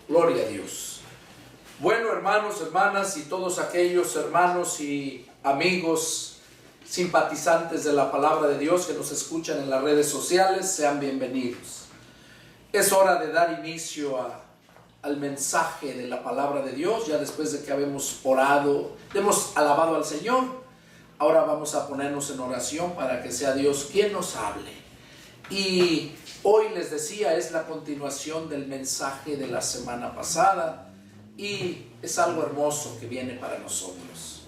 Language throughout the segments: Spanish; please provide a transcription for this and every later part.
Gloria a Dios. Bueno, hermanos, hermanas y todos aquellos hermanos y amigos simpatizantes de la palabra de Dios que nos escuchan en las redes sociales, sean bienvenidos. Es hora de dar inicio al mensaje de la palabra de Dios, ya después de que habemos orado, hemos alabado al Señor. Ahora vamos a ponernos en oración para que sea Dios quien nos hable. Y hoy les decía, es la continuación del mensaje de la semana pasada y es algo hermoso que viene para nosotros.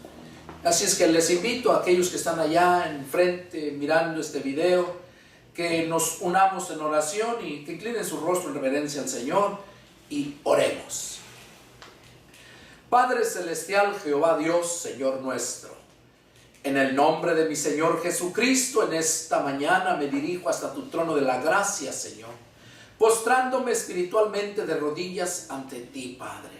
Así es que les invito a aquellos que están allá enfrente mirando este video, que nos unamos en oración y que inclinen su rostro en reverencia al Señor y oremos. Padre celestial, Jehová Dios, Señor nuestro, en el nombre de mi Señor Jesucristo, en esta mañana me dirijo hasta tu trono de la gracia, Señor, postrándome espiritualmente de rodillas ante ti, Padre,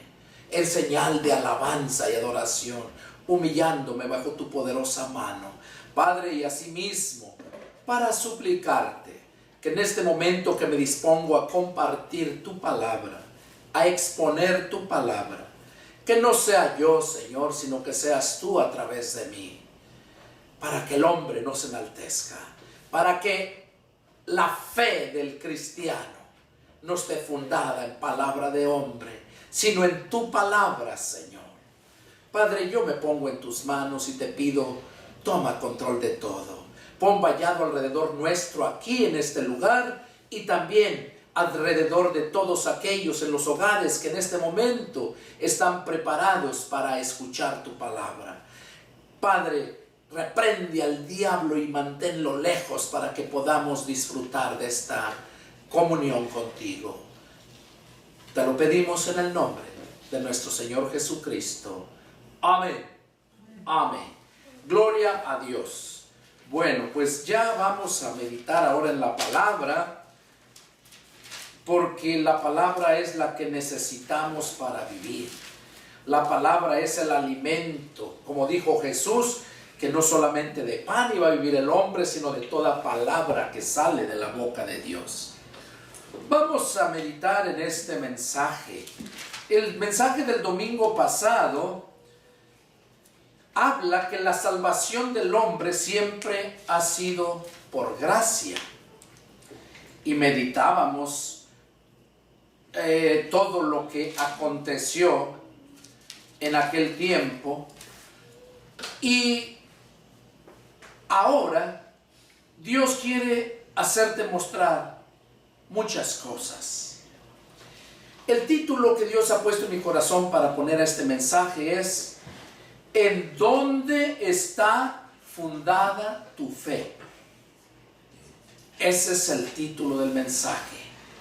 en señal de alabanza y adoración, humillándome bajo tu poderosa mano, Padre, y asimismo, para suplicarte que en este momento que me dispongo a compartir tu palabra, a exponer tu palabra, que no sea yo, Señor, sino que seas tú a través de mí, para que el hombre no se enaltezca, para que la fe del cristiano no esté fundada en palabra de hombre, sino en tu palabra, Señor. Padre, yo me pongo en tus manos y te pido, toma control de todo. Pon vallado alrededor nuestro aquí en este lugar y también alrededor de todos aquellos en los hogares que en este momento están preparados para escuchar tu palabra. Padre, reprende al diablo y manténlo lejos para que podamos disfrutar de esta comunión contigo. Te lo pedimos en el nombre de nuestro Señor Jesucristo. Amén. Amén. Gloria a Dios. Bueno, pues ya vamos a meditar ahora en la palabra, porque la palabra es la que necesitamos para vivir. La palabra es el alimento, como dijo Jesús, que no solamente de pan iba a vivir el hombre, sino de toda palabra que sale de la boca de Dios. Vamos a meditar en este mensaje. El mensaje del domingo pasado habla que la salvación del hombre siempre ha sido por gracia. Y meditábamos todo lo que aconteció en aquel tiempo. Y ahora Dios quiere hacerte mostrar muchas cosas. El título que Dios ha puesto en mi corazón para poner a este mensaje es: ¿en dónde está fundada tu fe? Ese es el título del mensaje.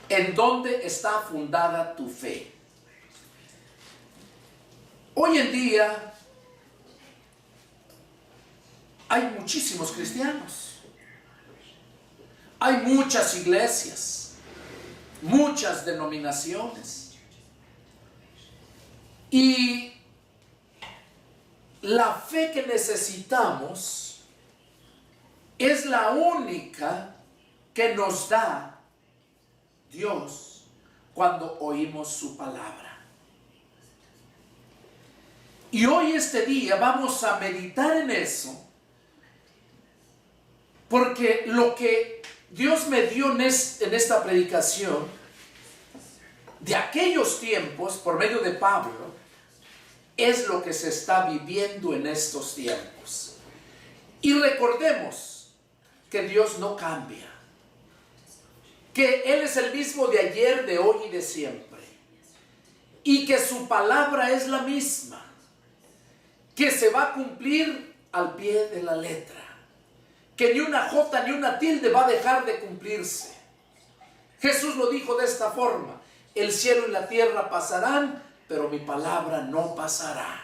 ¿En dónde está fundada tu fe? Hoy en día hay muchísimos cristianos, hay muchas iglesias, muchas denominaciones, y la fe que necesitamos es la única que nos da Dios cuando oímos su palabra. Y hoy este día vamos a meditar en eso, porque lo que Dios me dio en esta predicación de aquellos tiempos por medio de Pablo es lo que se está viviendo en estos tiempos. Y recordemos que Dios no cambia, que Él es el mismo de ayer, de hoy y de siempre, y que su palabra es la misma, que se va a cumplir al pie de la letra, que ni una jota ni una tilde va a dejar de cumplirse. Jesús lo dijo de esta forma: el cielo y la tierra pasarán, pero mi palabra no pasará.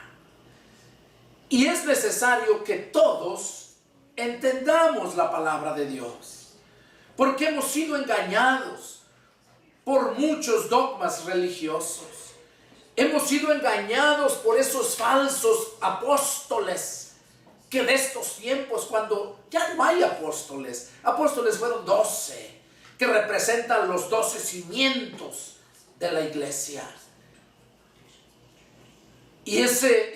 Y es necesario que todos entendamos la palabra de Dios, porque hemos sido engañados por muchos dogmas religiosos. Hemos sido engañados por esos falsos apóstoles que de estos tiempos, cuando ya no hay apóstoles fueron 12, que representan los 12 cimientos de la iglesia. Y ese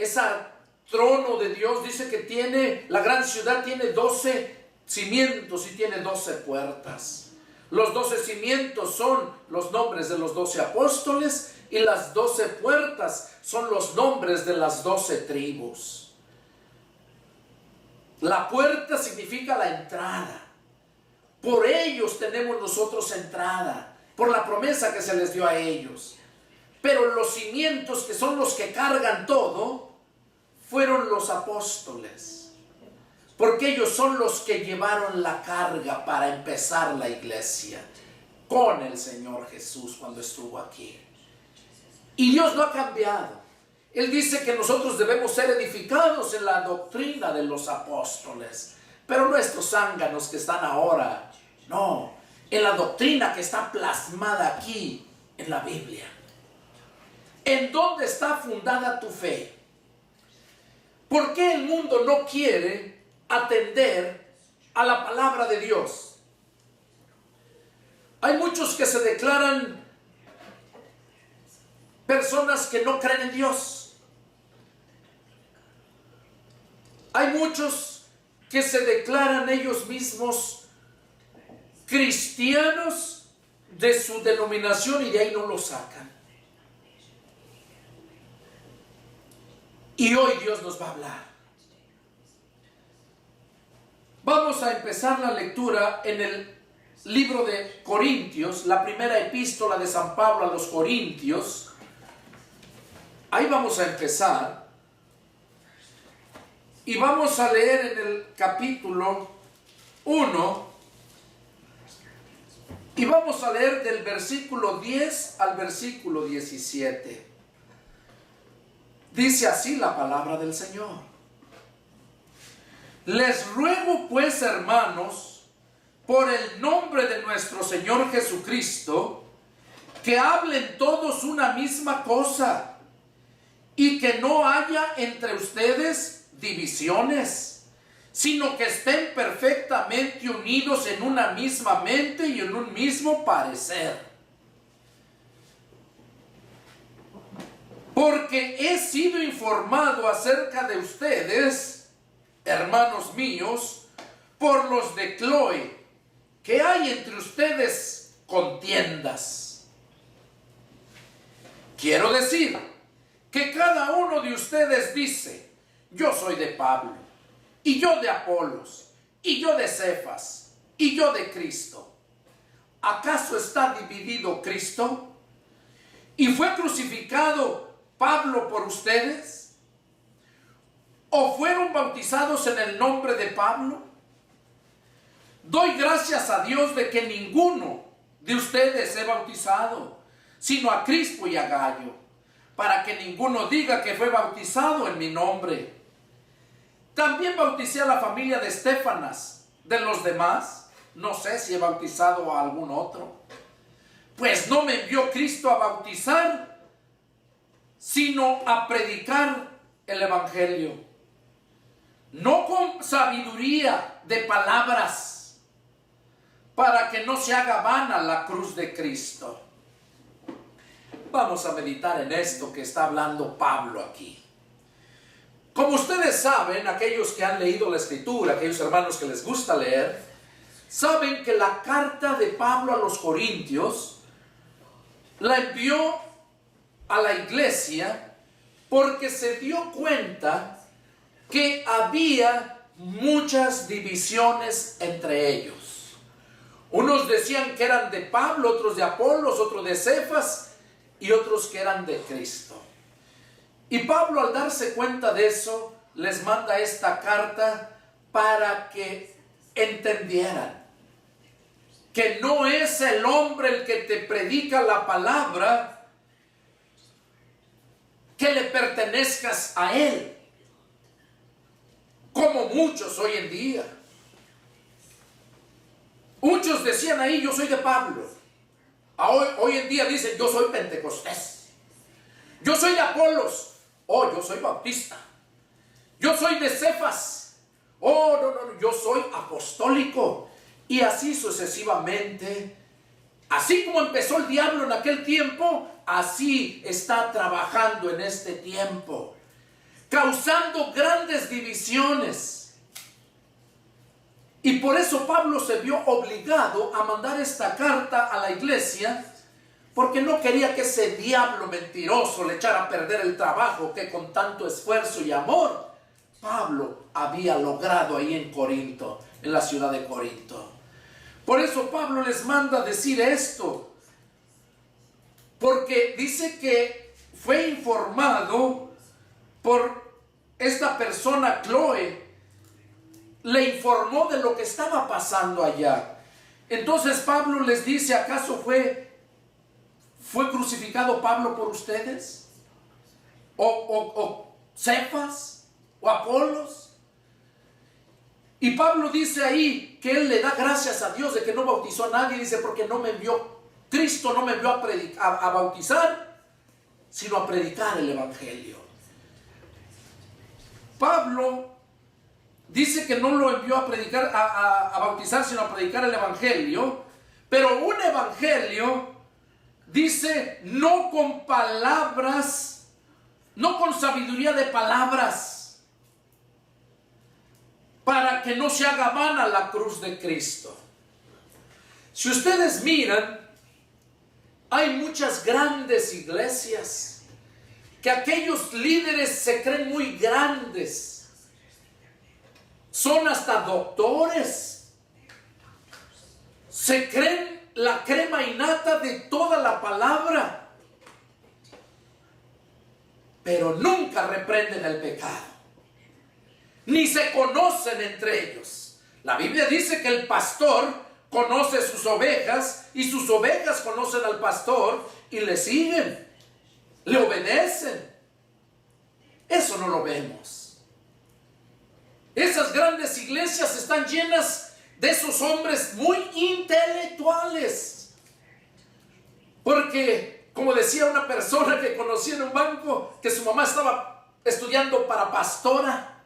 trono de Dios dice que la gran ciudad tiene 12 cimientos y tiene 12 puertas. Los 12 cimientos son los nombres de los 12 apóstoles y las 12 puertas son los nombres de las 12 tribus. La puerta significa la entrada. Por ellos tenemos nosotros entrada, por la promesa que se les dio a ellos. Pero los cimientos, que son los que cargan todo, fueron los apóstoles, porque ellos son los que llevaron la carga para empezar la iglesia con el Señor Jesús cuando estuvo aquí. Y Dios no ha cambiado. Él dice que nosotros debemos ser edificados en la doctrina de los apóstoles, pero no estos zánganos que están ahora, no, en la doctrina que está plasmada aquí en la Biblia. ¿En dónde está fundada tu fe? ¿Por qué el mundo no quiere atender a la palabra de Dios? Hay muchos que se declaran personas que no creen en Dios. Hay muchos que se declaran ellos mismos cristianos de su denominación y de ahí no lo sacan. Y hoy Dios nos va a hablar. Vamos a empezar la lectura en el libro de Corintios, la primera epístola de San Pablo a los Corintios. Ahí vamos a empezar. Y vamos a leer en el capítulo 1. Y vamos a leer del versículo 10 al versículo 17. Dice así la palabra del Señor. Les ruego pues, hermanos, por el nombre de nuestro Señor Jesucristo, que hablen todos una misma cosa y que no haya entre ustedes divisiones, sino que estén perfectamente unidos en una misma mente y en un mismo parecer. Porque he sido informado acerca de ustedes, hermanos míos, por los de Cloe, que hay entre ustedes contiendas. Quiero decir que cada uno de ustedes dice: yo soy de Pablo, y yo de Apolos, y yo de Cefas, y yo de Cristo. ¿Acaso está dividido Cristo? ¿Y fue crucificado Pablo por ustedes? ¿O fueron bautizados en el nombre de Pablo? Doy gracias a Dios de que ninguno de ustedes he bautizado, sino a Crispo y a Gallo, para que ninguno diga que fue bautizado en mi nombre. También bauticé a la familia de Estéfanas. De los demás, no sé si he bautizado a algún otro. Pues no me envió Cristo a bautizar, sino a predicar el Evangelio, no con sabiduría de palabras, para que no se haga vana la cruz de Cristo. Vamos a meditar en esto que está hablando Pablo aquí. Como ustedes saben, aquellos que han leído la Escritura, aquellos hermanos que les gusta leer, saben que la carta de Pablo a los Corintios la envió a la iglesia porque se dio cuenta que había muchas divisiones entre ellos. Unos decían que eran de Pablo, otros de Apolos, otros de Cefas y otros que eran de Cristo. Y Pablo, al darse cuenta de eso, les manda esta carta para que entendieran que no es el hombre el que te predica la palabra, que le pertenezcas a él, como muchos hoy en día. Muchos decían ahí: yo soy de Pablo. Hoy en día dicen: yo soy pentecostés. Yo soy de Apolos. Oh, yo soy bautista. Yo soy de Cefas. Oh, no, yo soy apostólico. Y así sucesivamente. Así como empezó el diablo en aquel tiempo, así está trabajando en este tiempo. causando grandes divisiones. Y por eso Pablo se vio obligado a mandar esta carta a la iglesia, porque no quería que ese diablo mentiroso le echara a perder el trabajo que con tanto esfuerzo y amor Pablo había logrado ahí en Corinto, en la ciudad de Corinto. Por eso Pablo les manda decir esto, porque dice que fue informado por esta persona, Chloe, le informó de lo que estaba pasando allá. Entonces Pablo les dice, ¿acaso fue crucificado Pablo por ustedes? ¿O Cefas? ¿O Apolos? Y Pablo dice ahí que él le da gracias a Dios de que no bautizó a nadie. Dice, porque no me envió, Cristo no me envió a bautizar, sino a predicar el evangelio. Pablo dice que no lo envió a predicar, a bautizar, sino a predicar el evangelio. Pero un evangelio, dice, no con palabras, no con sabiduría de palabras, para que no se haga vana la cruz de Cristo. Si ustedes miran, hay muchas grandes iglesias que aquellos líderes se creen muy grandes, son hasta doctores, se creen la crema innata de toda la palabra, pero nunca reprenden el pecado, ni se conocen entre ellos. La Biblia dice que el pastor conoce sus ovejas y sus ovejas conocen al pastor y le siguen, le obedecen. Eso no lo vemos. Esas grandes iglesias están llenas de esos hombres muy intelectuales. Porque, como decía una persona que conocí en un banco, que su mamá estaba estudiando para pastora,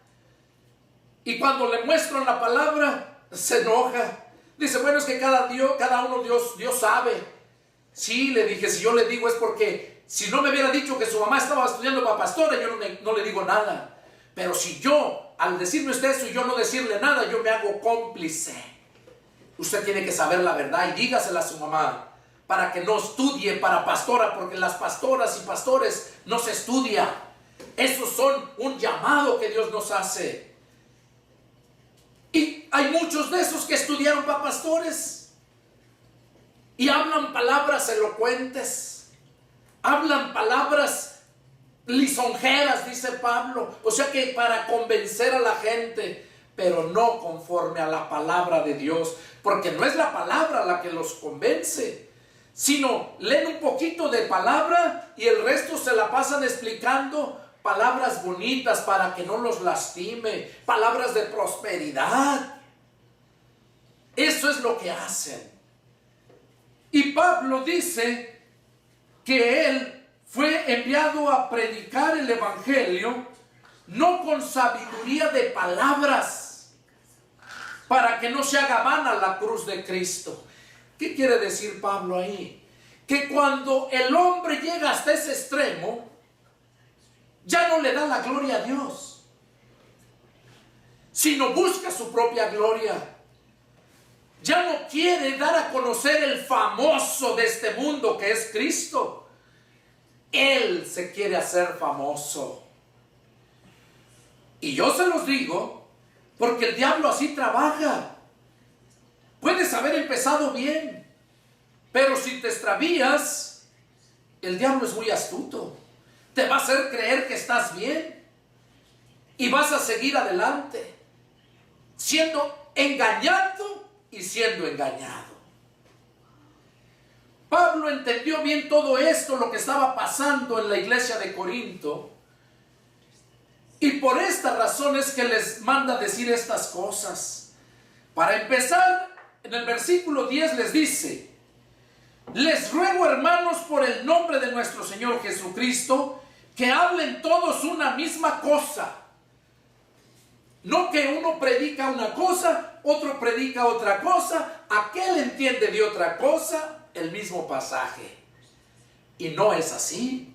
y cuando le muestran la palabra, se enoja. Dice, bueno, es que cada uno Dios sabe. Sí, le dije, si yo le digo es porque si no me hubiera dicho que su mamá estaba estudiando para pastora, yo no le digo nada. Pero si yo, al decirme usted eso y yo no decirle nada, yo me hago cómplice. Usted tiene que saber la verdad y dígasela a su mamá, para que no estudie para pastora, porque las pastoras y pastores no se estudia. Esos son un llamado que Dios nos hace. Y hay muchos de esos que estudiaron para pastores y hablan palabras elocuentes, hablan palabras lisonjeras, dice Pablo, o sea que para convencer a la gente, pero no conforme a la palabra de Dios, porque no es la palabra la que los convence, sino leen un poquito de palabra y el resto se la pasan explicando palabras bonitas para que no los lastime, palabras de prosperidad. Eso es lo que hacen. Y Pablo dice que él fue enviado a predicar el evangelio, no con sabiduría de palabras, para que no se haga vana la cruz de Cristo. ¿Qué quiere decir Pablo ahí? Que cuando el hombre llega hasta ese extremo, ya no le da la gloria a Dios, sino busca su propia gloria. Ya no quiere dar a conocer el famoso de este mundo que es Cristo. Él se quiere hacer famoso. Y yo se los digo, porque el diablo así trabaja. Puedes haber empezado bien, pero si te extravías, el diablo es muy astuto. Te va a hacer creer que estás bien y vas a seguir adelante, siendo engañado y siendo engañado. Pablo entendió bien todo esto, lo que estaba pasando en la iglesia de Corinto, y por esta razón es que les manda decir estas cosas. Para empezar, en el versículo 10 les dice: les ruego, hermanos, por el nombre de nuestro Señor Jesucristo, que hablen todos una misma cosa. No que uno predica una cosa, otro predica otra cosa, aquel entiende de otra cosa el mismo pasaje. Y no es así.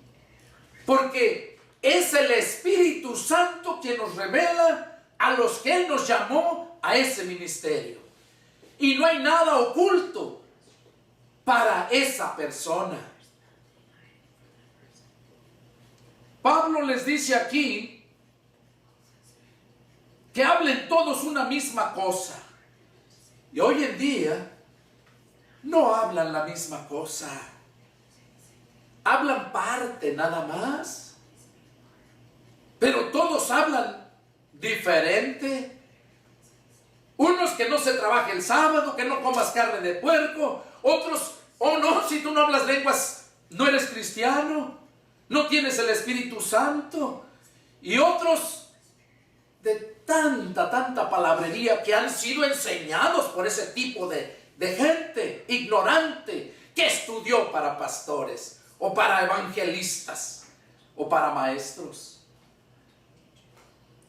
Porque Es el Espíritu Santo quien nos revela a los que Él nos llamó a ese ministerio. Y no hay nada oculto para esa persona. Pablo les dice aquí que hablen todos una misma cosa. Y hoy en día no hablan la misma cosa. Hablan parte nada más. Pero todos hablan diferente. Unos que no se trabaje el sábado, que no comas carne de puerco. Otros, oh no, si tú no hablas lenguas, no eres cristiano. No tienes el Espíritu Santo. Y otros de tanta palabrería que han sido enseñados por ese tipo de gente ignorante que estudió para pastores o para evangelistas o para maestros.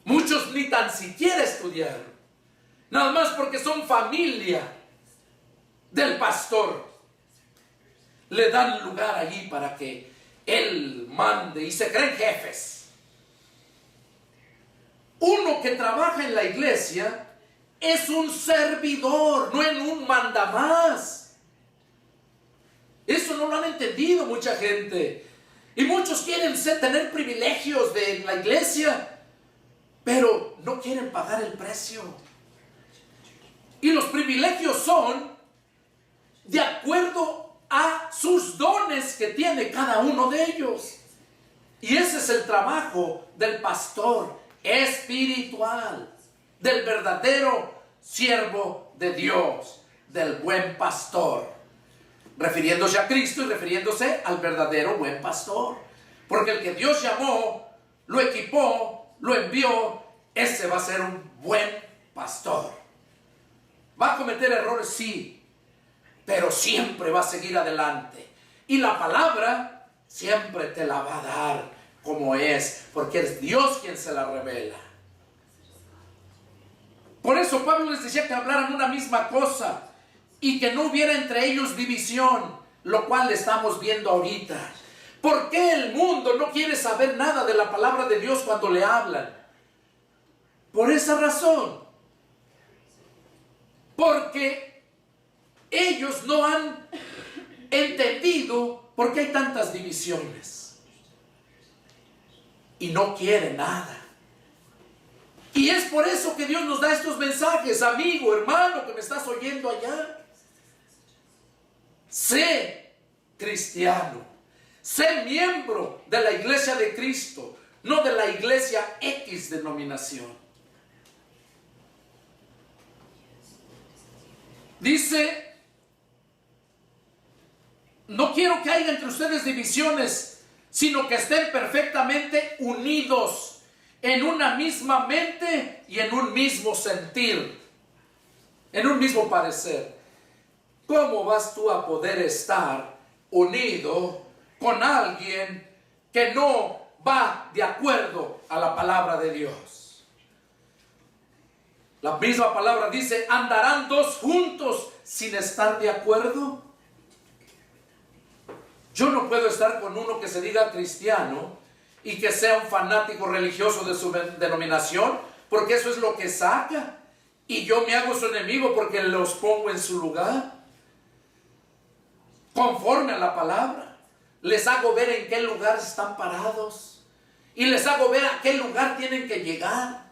Muchos ni tan siquiera estudiaron, nada más porque son familia del pastor. Le dan lugar allí para que él mande y se creen jefes. Uno que trabaja en la iglesia es un servidor, no en un mandamás. Eso no lo han entendido mucha gente. Y muchos quieren tener privilegios de la iglesia, pero no quieren pagar el precio. Y los privilegios son de acuerdo a sus dones que tiene cada uno de ellos. Y ese es el trabajo del pastor espiritual, del verdadero siervo de Dios, del buen pastor, refiriéndose a Cristo y refiriéndose al verdadero buen pastor, porque el que Dios llamó, lo equipó, lo envió, ese va a ser un buen pastor. ¿Va a cometer errores? Sí, pero siempre va a seguir adelante, y la palabra siempre te la va a dar como es, porque es Dios quien se la revela. Por eso Pablo les decía que hablaran una misma cosa y que no hubiera entre ellos división, lo cual estamos viendo ahorita. ¿Por qué el mundo no quiere saber nada de la palabra de Dios cuando le hablan? Por esa razón. Porque ellos no han entendido por qué hay tantas divisiones. Y no quieren nada. Y es por eso que Dios nos da estos mensajes. Amigo, hermano, que me estás oyendo allá. Sé cristiano. Sé miembro de la iglesia de Cristo, no de la iglesia X denominación. Dice, no quiero que haya entre ustedes divisiones, sino que estén perfectamente unidos en una misma mente y en un mismo sentir, en un mismo parecer. ¿Cómo vas tú a poder estar unido con alguien que no va de acuerdo a la palabra de Dios? La misma palabra dice, ¿andarán dos juntos sin estar de acuerdo? Yo no puedo estar con uno que se diga cristiano y que sea un fanático religioso de su denominación, porque eso es lo que saca. Y yo me hago su enemigo porque los pongo en su lugar, conforme a la palabra. Les hago ver en qué lugar están parados y les hago ver a qué lugar tienen que llegar.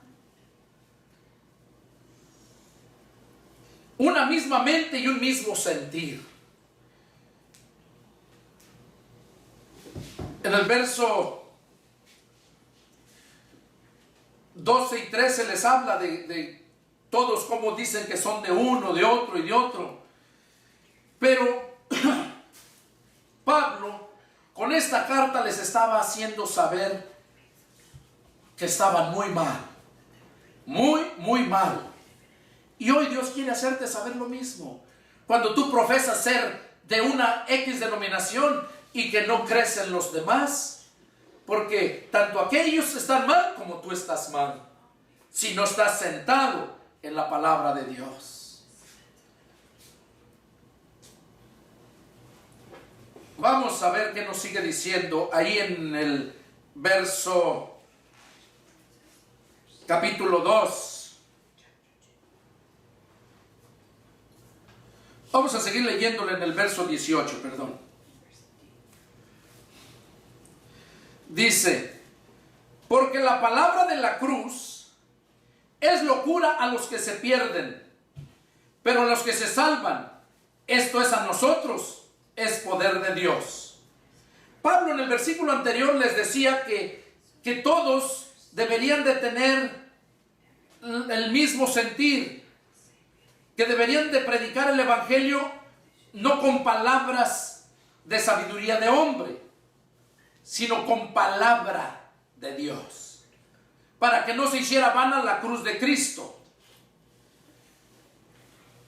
Una misma mente y un mismo sentir. En el verso 12 y 13 les habla de todos como dicen que son de uno, de otro y de otro. Pero Pablo con esta carta les estaba haciendo saber que estaban muy mal. Muy mal. Y hoy Dios quiere hacerte saber lo mismo. Cuando tú profesas ser de una X denominación y que no crecen los demás, porque tanto aquellos están mal como tú estás mal, si no estás sentado en la palabra de Dios. Vamos a ver qué nos sigue diciendo ahí en el verso capítulo 2. Vamos a seguir leyéndolo en el verso 18, perdón. Dice, porque la palabra de la cruz es locura a los que se pierden, pero a los que se salvan, esto es a nosotros, es poder de Dios. Pablo en el versículo anterior les decía que todos deberían de tener el mismo sentir, que deberían de predicar el evangelio no con palabras de sabiduría de hombre, sino con palabra de Dios, para que no se hiciera vana la cruz de Cristo.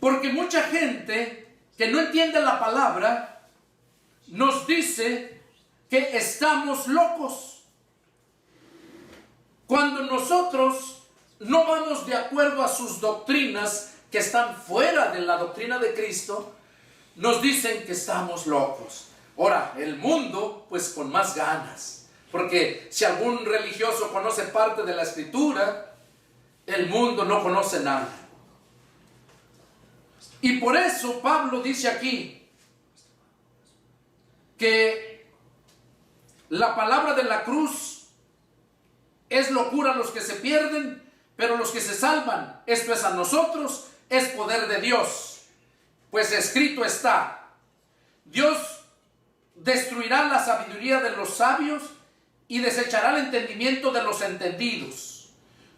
Porque mucha gente que no entiende la palabra nos dice que estamos locos, cuando nosotros no vamos de acuerdo a sus doctrinas que están fuera de la doctrina de Cristo. Nos dicen que estamos locos. Ahora, el mundo, pues con más ganas, porque si algún religioso conoce parte de la Escritura, el mundo no conoce nada. Y por eso Pablo dice aquí que la palabra de la cruz es locura a los que se pierden, pero los que se salvan, esto es a nosotros, es poder de Dios. Pues escrito está, Dios destruirá la sabiduría de los sabios y desechará el entendimiento de los entendidos.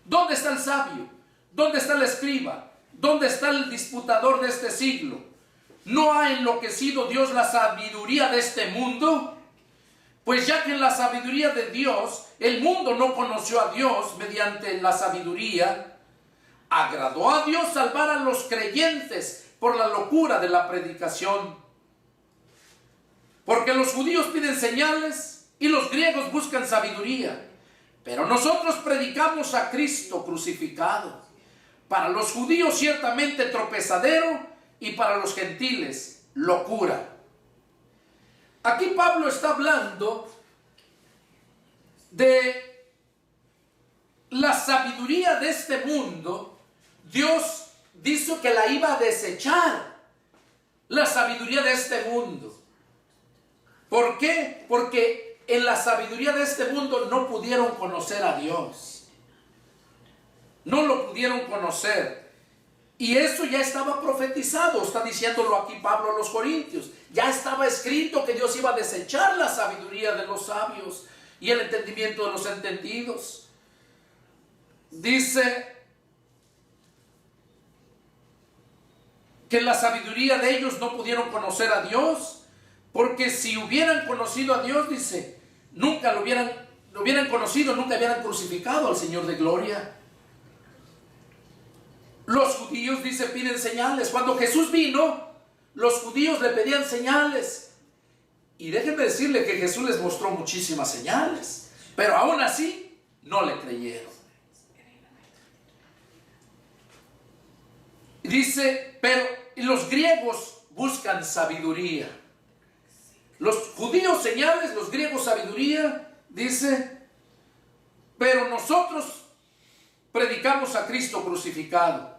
¿Dónde está el sabio? ¿Dónde está el escriba? ¿Dónde está el disputador de este siglo? ¿No ha enloquecido Dios la sabiduría de este mundo? Pues ya que en la sabiduría de Dios, el mundo no conoció a Dios mediante la sabiduría, agradó a Dios salvar a los creyentes por la locura de la predicación. Porque los judíos piden señales y los griegos buscan sabiduría. Pero nosotros predicamos a Cristo crucificado. Para los judíos ciertamente tropezadero y para los gentiles locura. Aquí Pablo está hablando de la sabiduría de este mundo. Dios dijo que la iba a desechar, la sabiduría de este mundo. ¿Por qué? Porque en la sabiduría de este mundo no pudieron conocer a Dios. No lo pudieron conocer. Y eso ya estaba profetizado, está diciéndolo aquí Pablo a los Corintios. Ya estaba escrito que Dios iba a desechar la sabiduría de los sabios y el entendimiento de los entendidos. Dice que la sabiduría de ellos no pudieron conocer a Dios, porque si hubieran conocido a Dios, dice, nunca lo hubieran conocido, nunca hubieran crucificado al Señor de gloria. Los judíos, dice, piden señales. Cuando Jesús vino, los judíos le pedían señales. Y déjenme decirle que Jesús les mostró muchísimas señales, pero aún así no le creyeron. Dice, pero los griegos buscan sabiduría. Los judíos señales, los griegos sabiduría, dice, pero nosotros predicamos a Cristo crucificado.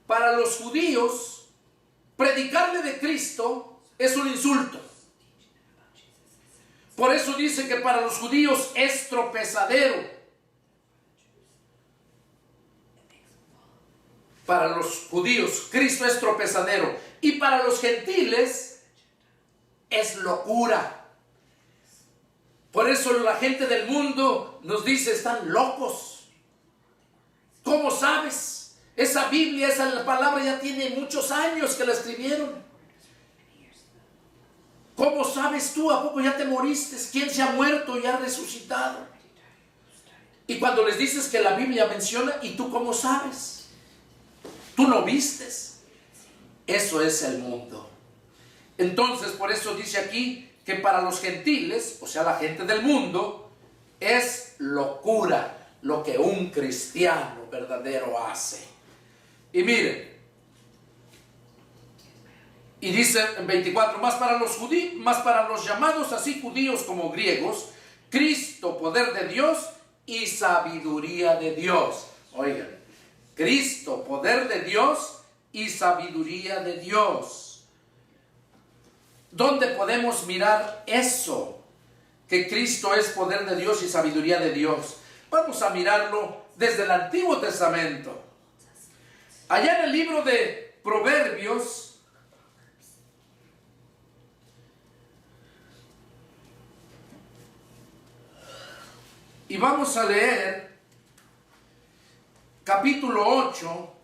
Para los judíos, predicarle de Cristo es un insulto. Por eso dice que para los judíos es tropezadero. Para los judíos, Cristo es tropezadero. Y para los gentiles es locura. Por eso la gente del mundo nos dice, están locos. ¿Cómo sabes? Esa Biblia, esa palabra ya tiene muchos años que la escribieron. ¿Cómo sabes tú? ¿A poco ya te moriste? ¿Quién se ha muerto y ha resucitado? Y cuando les dices que la Biblia menciona, ¿y tú cómo sabes? ¿Tú no vistes? Eso es el mundo. Entonces, por eso dice aquí que para los gentiles, o sea, la gente del mundo, es locura lo que un cristiano verdadero hace. Y miren, y dice en 24, más para los llamados así judíos como griegos, Cristo, poder de Dios y sabiduría de Dios. Oigan, Cristo, poder de Dios y sabiduría de Dios. ¿Dónde podemos mirar eso? Que Cristo es poder de Dios y sabiduría de Dios. Vamos a mirarlo desde el Antiguo Testamento. Allá en el libro de Proverbios, y vamos a leer capítulo 8,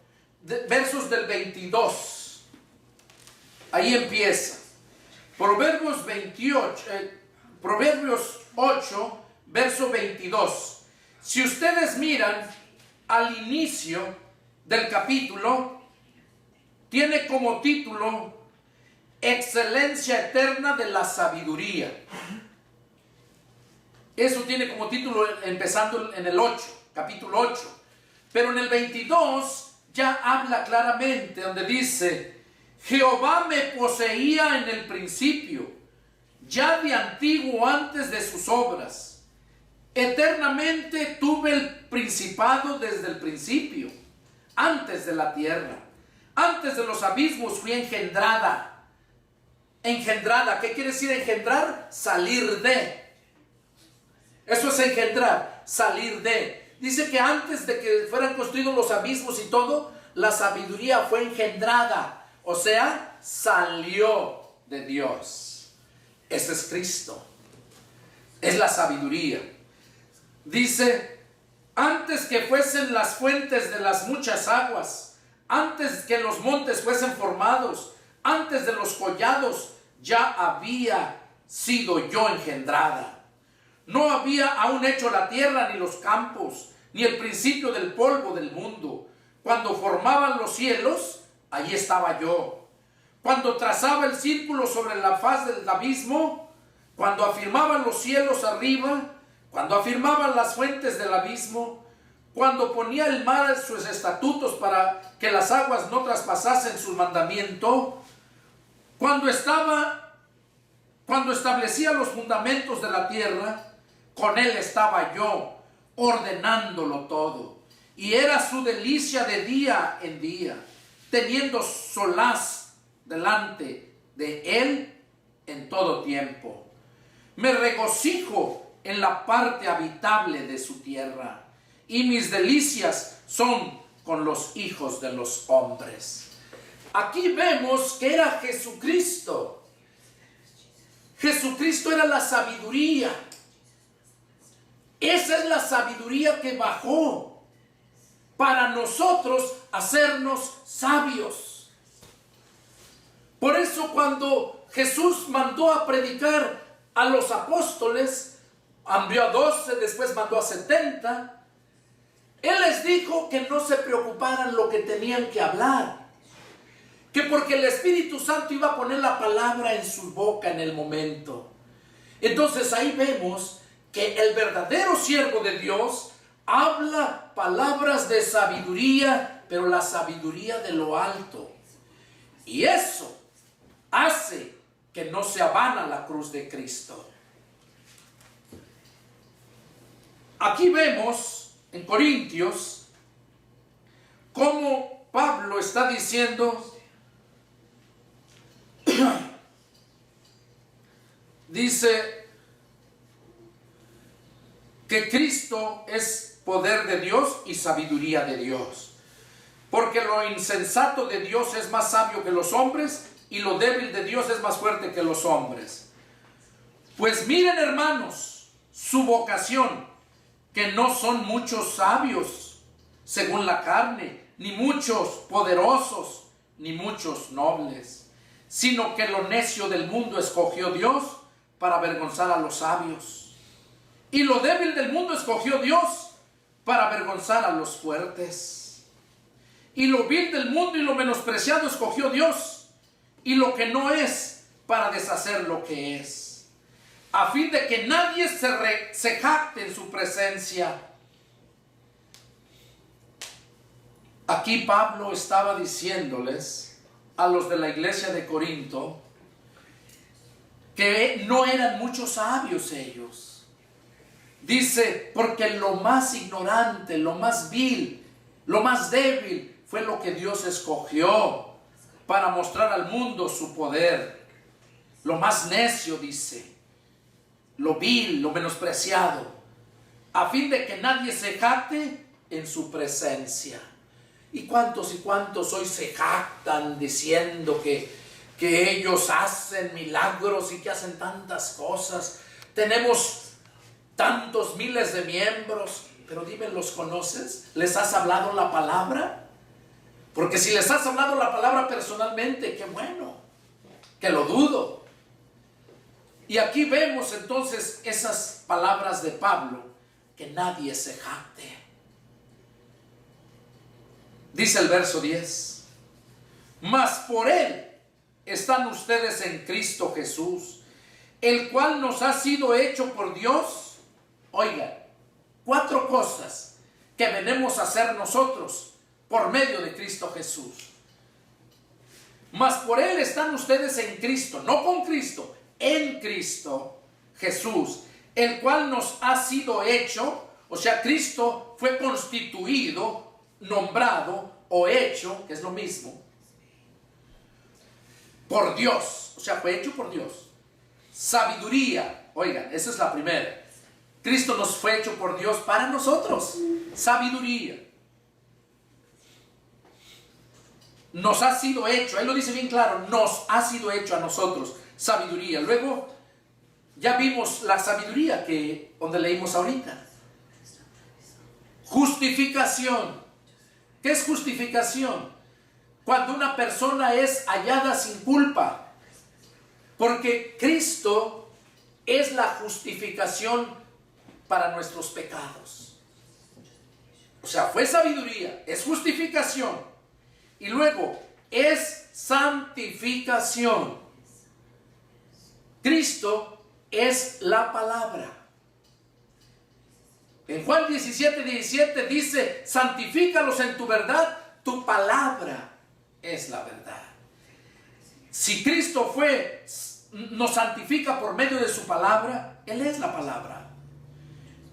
versos del 22. Ahí empieza. Proverbios 8, verso 22. Si ustedes miran al inicio del capítulo, tiene como título Excelencia eterna de la sabiduría. Eso tiene como título empezando en el 8, capítulo 8. Pero en el 22 ya habla claramente, donde dice: Jehová me poseía en el principio, ya de antiguo antes de sus obras. Eternamente tuve el principado desde el principio, antes de la tierra. Antes de los abismos fui engendrada. Engendrada, ¿qué quiere decir engendrar? Salir de. Eso es engendrar, salir de. Dice que antes de que fueran construidos los abismos y todo, la sabiduría fue engendrada. O sea, salió de Dios. Ese es Cristo. Es la sabiduría. Dice, antes que fuesen las fuentes de las muchas aguas, antes que los montes fuesen formados, antes de los collados, ya había sido yo engendrada. No había aún hecho la tierra ni los campos, ni el principio del polvo del mundo. Cuando formaban los cielos, allí estaba yo. Cuando trazaba el círculo sobre la faz del abismo, cuando afirmaban los cielos arriba, cuando afirmaban las fuentes del abismo, cuando ponía el mar sus estatutos para que las aguas no traspasasen su mandamiento, cuando establecía los fundamentos de la tierra, con él estaba yo, ordenándolo todo. Y era su delicia de día en día, teniendo solaz delante de él en todo tiempo. Me regocijo en la parte habitable de su tierra, y mis delicias son con los hijos de los hombres. Aquí vemos que era Jesucristo. Jesucristo era la sabiduría. Esa es la sabiduría que bajó para nosotros hacernos sabios. Por eso cuando Jesús mandó a predicar a los apóstoles, envió a 12, después mandó a 70, Él les dijo que no se preocuparan lo que tenían que hablar, que porque el Espíritu Santo iba a poner la palabra en su boca en el momento. Entonces ahí vemos que el verdadero siervo de Dios habla palabras de sabiduría, pero la sabiduría de lo alto. Y eso hace que no se abana la cruz de Cristo. Aquí vemos en Corintios cómo Pablo está diciendo, dice que Cristo es poder de Dios y sabiduría de Dios. Porque lo insensato de Dios es más sabio que los hombres, y lo débil de Dios es más fuerte que los hombres. Pues miren, hermanos, su vocación, que no son muchos sabios según la carne, ni muchos poderosos, ni muchos nobles, sino que lo necio del mundo escogió Dios para avergonzar a los sabios. Y lo débil del mundo escogió Dios para avergonzar a los fuertes. Y lo vil del mundo y lo menospreciado escogió Dios, y lo que no es, para deshacer lo que es, a fin de que nadie se jacte en su presencia. Aquí Pablo estaba diciéndoles a los de la iglesia de Corinto que no eran muchos sabios ellos. Dice, porque lo más ignorante, lo más vil, lo más débil fue lo que Dios escogió para mostrar al mundo su poder. Lo más necio, dice, lo vil, lo menospreciado, a fin de que nadie se jacte en su presencia. ¿Y cuántos hoy se jactan diciendo que ellos hacen milagros y que hacen tantas cosas? Tenemos tantos miles de miembros, pero dime, ¿los conoces? ¿Les has hablado la palabra? Porque si les has hablado la palabra personalmente, qué bueno, que lo dudo. Y aquí vemos entonces esas palabras de Pablo, que nadie se jacte. Dice el verso 10, mas por él están ustedes en Cristo Jesús, el cual nos ha sido hecho por Dios. Oigan, 4 cosas que venimos a hacer nosotros por medio de Cristo Jesús. Mas por él están ustedes en Cristo, no con Cristo, en Cristo Jesús, el cual nos ha sido hecho, o sea, Cristo fue constituido, nombrado o hecho, que es lo mismo, por Dios, o sea, fue hecho por Dios. Sabiduría, oigan, esa es la primera. Cristo nos fue hecho por Dios para nosotros. Sabiduría. Nos ha sido hecho, él lo dice bien claro, nos ha sido hecho a nosotros sabiduría. Luego ya vimos la sabiduría donde leímos ahorita. Justificación. ¿Qué es justificación? Cuando una persona es hallada sin culpa. Porque Cristo es la justificación para nuestros pecados. O sea, fue sabiduría, es justificación. Y luego es santificación. Cristo es la palabra. En Juan 17:17 dice, santifícalos en tu verdad, tu palabra es la verdad. Si Cristo nos santifica por medio de su palabra, Él es la palabra.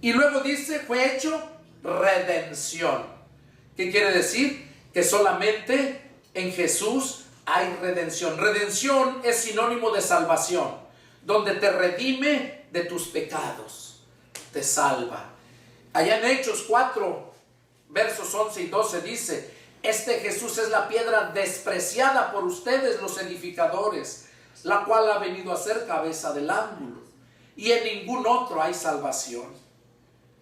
Y luego dice, fue hecho redención. ¿Qué quiere decir? Que solamente en Jesús hay redención. Redención es sinónimo de salvación, donde te redime de tus pecados, te salva. Allá en Hechos 4, versos 11 y 12 dice, este Jesús es la piedra despreciada por ustedes los edificadores, la cual ha venido a ser cabeza del ángulo, y en ningún otro hay salvación.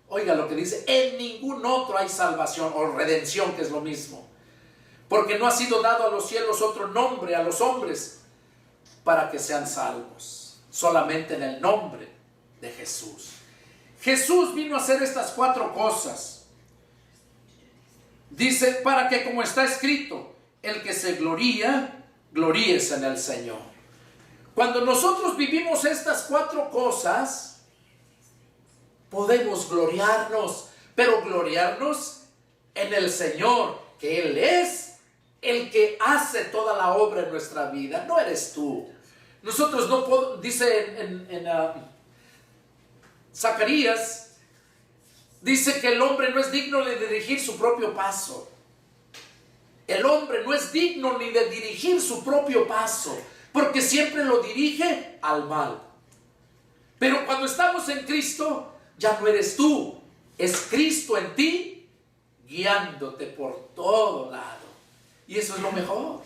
Oiga lo que dice, en ningún otro hay salvación o redención, que es lo mismo. Porque no ha sido dado a los cielos otro nombre a los hombres para que sean salvos. Solamente en el nombre de Jesús. Jesús vino a hacer estas 4 cosas. Dice, para que como está escrito, el que se gloría, gloríese en el Señor. Cuando nosotros vivimos estas 4 cosas, podemos gloriarnos, pero gloriarnos en el Señor, que Él es el que hace toda la obra en nuestra vida, no eres tú. Nosotros no podemos, dice en Zacarías, dice que el hombre no es digno de dirigir su propio paso. El hombre no es digno ni de dirigir su propio paso, porque siempre lo dirige al mal. Pero cuando estamos en Cristo, ya no eres tú, es Cristo en ti, guiándote por todo lado. Y eso es lo mejor.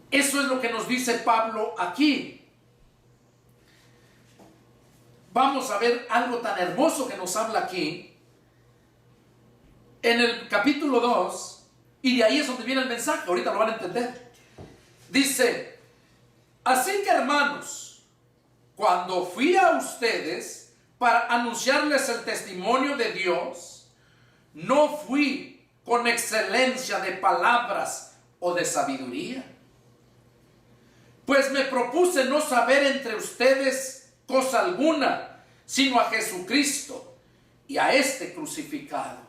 Eso es lo que nos dice Pablo aquí. Vamos a ver algo tan hermoso que nos habla aquí, en el capítulo 2, y de ahí es donde viene el mensaje, ahorita lo van a entender. Dice, así que hermanos, cuando fui a ustedes para anunciarles el testimonio de Dios, no fui con excelencia de palabras o de sabiduría, pues me propuse no saber entre ustedes cosa alguna, sino a Jesucristo y a este crucificado.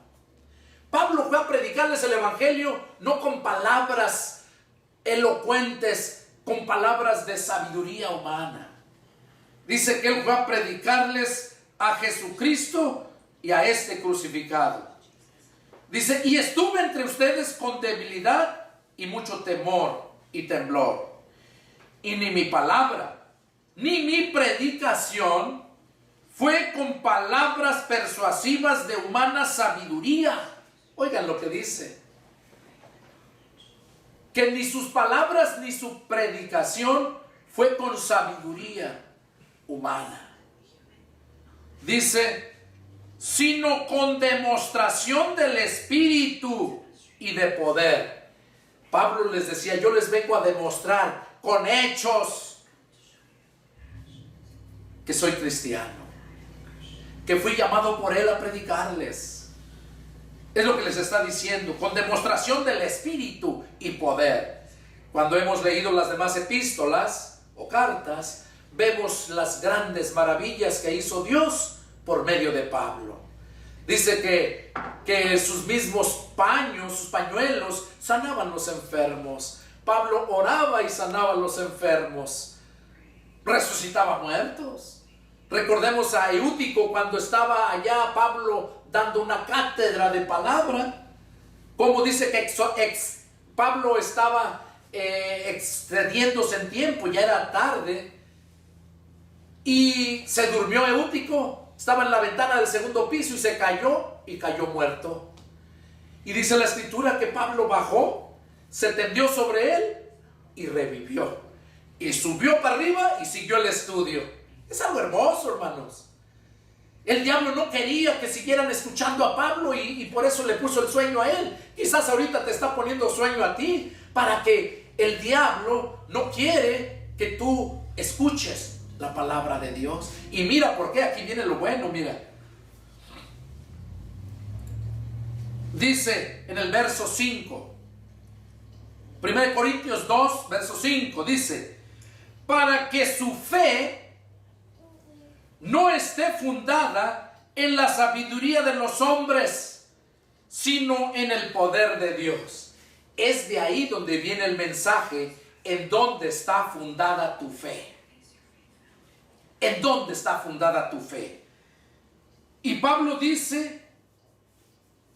Pablo fue a predicarles el evangelio no con palabras elocuentes, con palabras de sabiduría humana. Dice que Él fue a predicarles a Jesucristo y a este crucificado. Dice, y estuve entre ustedes con debilidad y mucho temor y temblor. Y ni mi palabra, ni mi predicación fue con palabras persuasivas de humana sabiduría. Oigan lo que dice. Que ni sus palabras ni su predicación fue con sabiduría humana. Dice, sino con demostración del Espíritu y de poder. Pablo les decía, yo les vengo a demostrar con hechos que soy cristiano, que fui llamado por Él a predicarles. Es lo que les está diciendo, con demostración del Espíritu y poder. Cuando hemos leído las demás epístolas o cartas, vemos las grandes maravillas que hizo Dios por medio de Pablo. Dice que sus mismos paños, sus pañuelos, sanaban los enfermos. Pablo oraba y sanaba a los enfermos. Resucitaba muertos. Recordemos a Eutico cuando estaba allá Pablo dando una cátedra de palabra. Como dice que Pablo estaba excediéndose en tiempo, ya era tarde. Y se durmió Eutico. Estaba en la ventana del segundo piso y se cayó y cayó muerto. Y dice la escritura que Pablo bajó, se tendió sobre él y revivió. Y subió para arriba y siguió el estudio. Es algo hermoso, hermanos. El diablo no quería que siguieran escuchando a Pablo y por eso le puso el sueño a él. Quizás ahorita te está poniendo sueño a ti para que el diablo no quiere que tú escuches la palabra de Dios. Y mira por qué, aquí viene lo bueno, mira. Dice en el verso 5, 1 Corintios 2, verso 5, dice, para que su fe no esté fundada en la sabiduría de los hombres, sino en el poder de Dios. Es de ahí donde viene el mensaje, en dónde está fundada tu fe. ¿En dónde está fundada tu fe? Y Pablo dice,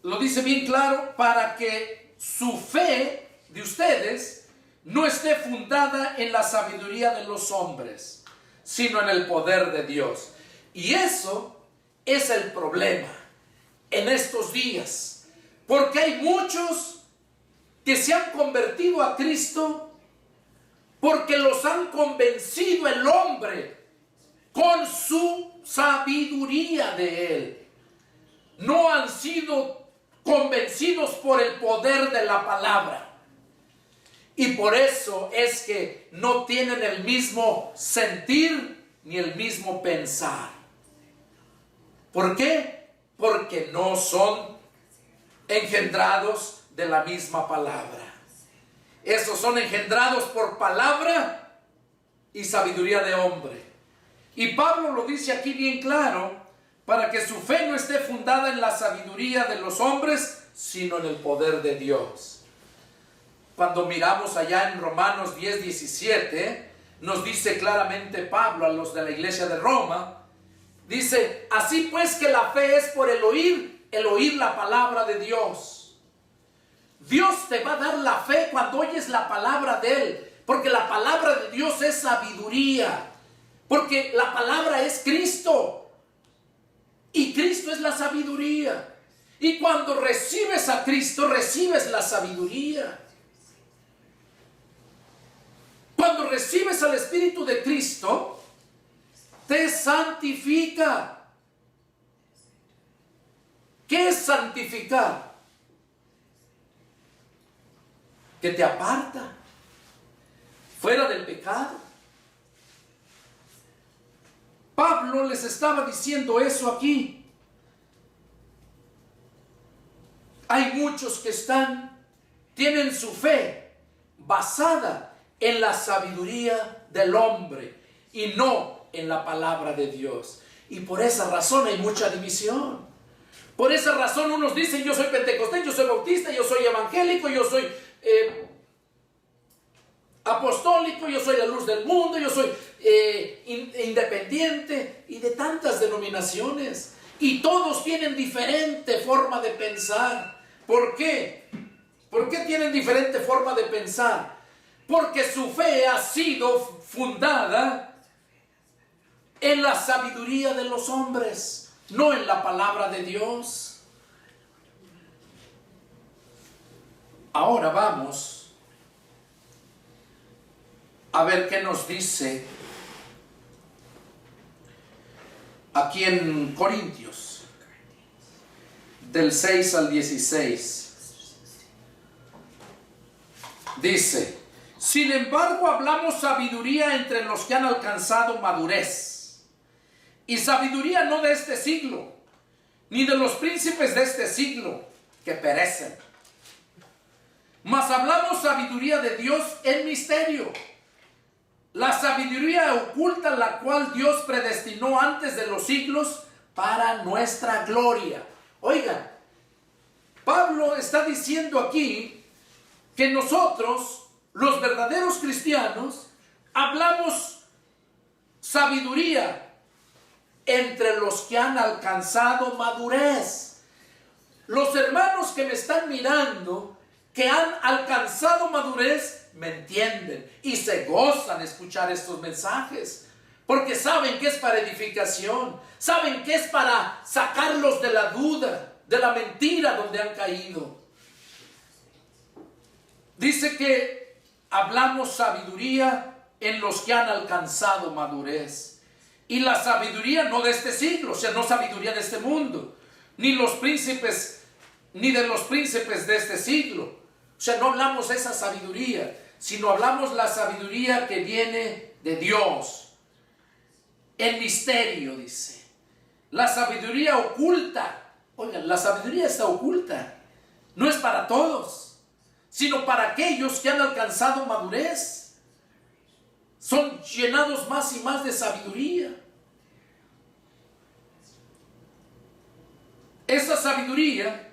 lo dice bien claro, para que su fe de ustedes no esté fundada en la sabiduría de los hombres, sino en el poder de Dios. Y eso es el problema en estos días, porque hay muchos que se han convertido a Cristo porque los han convencido el hombre con su sabiduría de Él. No han sido convencidos por el poder de la palabra. Y por eso es que no tienen el mismo sentir ni el mismo pensar. ¿Por qué? Porque no son engendrados de la misma palabra. Esos son engendrados por palabra y sabiduría de hombre. Y Pablo lo dice aquí bien claro, para que su fe no esté fundada en la sabiduría de los hombres, sino en el poder de Dios. Cuando miramos allá en Romanos 10, 17, nos dice claramente Pablo a los de la iglesia de Roma, dice, así pues que la fe es por el oír la palabra de Dios. Dios te va a dar la fe cuando oyes la palabra de Él, porque la palabra de Dios es sabiduría. Porque la palabra es Cristo. Y Cristo es la sabiduría. Y cuando recibes a Cristo, recibes la sabiduría. Cuando recibes al Espíritu de Cristo, te santifica. ¿Qué es santificar? Que te aparta fuera del pecado. Pablo les estaba diciendo eso aquí. Hay muchos que tienen su fe basada en la sabiduría del hombre y no en la palabra de Dios. Y por esa razón hay mucha división. Por esa razón unos dicen, yo soy pentecostés, yo soy bautista, yo soy evangélico, yo soy apostólico, yo soy la luz del mundo, yo soy independiente, y de tantas denominaciones. Y todos tienen diferente forma de pensar. ¿Por qué? ¿Por qué tienen diferente forma de pensar? Porque su fe ha sido fundada en la sabiduría de los hombres, no en la palabra de Dios. Ahora vamos a ver qué nos dice aquí en Corintios, del 6 al 16. Dice: sin embargo, hablamos sabiduría entre los que han alcanzado madurez, y sabiduría no de este siglo, ni de los príncipes de este siglo, que perecen. Mas hablamos sabiduría de Dios en misterio, la sabiduría oculta, la cual Dios predestinó antes de los siglos para nuestra gloria. Oigan, Pablo está diciendo aquí que nosotros, los verdaderos cristianos, hablamos sabiduría entre los que han alcanzado madurez. Los hermanos que me están mirando, que han alcanzado madurez, me entienden y se gozan escuchar estos mensajes, porque saben que es para edificación, saben que es para sacarlos de la duda, de la mentira donde han caído. Dice que hablamos sabiduría en los que han alcanzado madurez. Y la sabiduría no de este siglo, o sea, no sabiduría de este mundo, ni los príncipes, ni de los príncipes de este siglo. O sea, no hablamos esa sabiduría, sino hablamos la sabiduría que viene de Dios. El misterio, dice. La sabiduría oculta. Oigan, la sabiduría está oculta. No es para todos, sino para aquellos que han alcanzado madurez. Son llenados más y más de sabiduría. Esa sabiduría